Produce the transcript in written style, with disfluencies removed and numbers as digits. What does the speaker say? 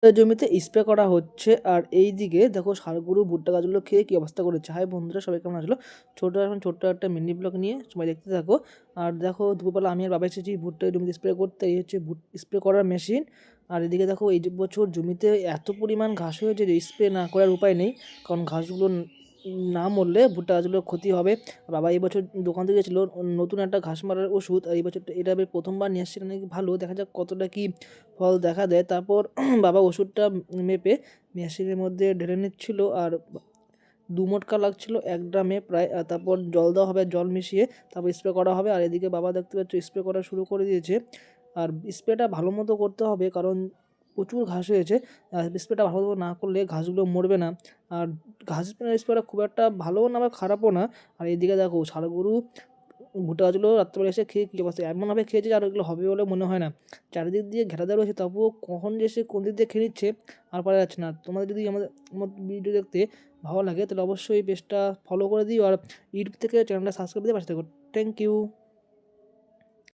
জমিতে স্প্রে করা হচ্ছে আর এই দিকে দেখো ষাঁড়গরু ভুট্টা গাছগুলো খেয়ে কী অবস্থা করেছে। হাই বন্ধুরা, সবাই কেমন আসলো? ছোট্ট একটা মিনি ব্লগ নিয়ে সবাই দেখতে থাকো। আর দেখো দুপুরবেলা আমি আর বাবা এসেছি ভুট্টা জমিতে স্প্রে করতে। এই হচ্ছে স্প্রে করার মেশিন। আর এদিকে দেখো এই বছর জমিতে এত পরিমাণ ঘাস হয়েছে যে স্প্রে না করার উপায় নেই, কারণ ঘাসগুলো না মরলে ভুট্টা গাছগুলো ক্ষতি হবে। বাবা এই বছর দোকান থেকে গেছিলো নতুন একটা ঘাস মারার ওষুধ, আর এই বছর এটা আমি প্রথমবার নিয়ে আসছি, নাকি ভালো, দেখা যাক কতটা কি ফল দেখা দেয়। তারপর বাবা ওষুধটা মেপে মেশিনের মধ্যে ঢেলে নিচ্ছিল, আর 2 মোটকা লাগছিল 1 ড্রামে প্রায়। তারপর জল দেওয়া হবে, জল মিশিয়ে তারপর স্প্রে করা হবে। আর এদিকে বাবা দেখতে পাচ্ছ স্প্রে করা শুরু করে দিয়েছে। আর স্প্রেটা ভালো মতো করতে হবে, কারণ প্রচুর ঘাস হয়েছে। আর স্প্রেটা ভালো মতো না করলে ঘাসগুলো মরবে না। আর ঘাস স্প্রেটা খুব একটা ভালোও না বা খারাপও না। আর এইদিকে দেখো ষাঁড় গরু ভুট্টা গাছগুলো রাত্রেবেলা এসে খেয়ে কী অবস্থা, এমনভাবে খেয়েছে আর এগুলো হবে বলে মনে হয় না। চারিদিক দিয়ে ঘেরা দেওয়া রয়েছে, তবুও কখন যে সে কোন দিক দিয়ে খেয়ে নিচ্ছে আর পারা যাচ্ছে না। তোমাদের যদি আমাদের আমার ভিডিও দেখতে ভালো লাগে তাহলে অবশ্যই পেজটা ফলো করে দিও, আর ইউটিউব থেকে চ্যানেলটা সাবস্ক্রাইব দিয়ে পাশে থেকো। Thank you.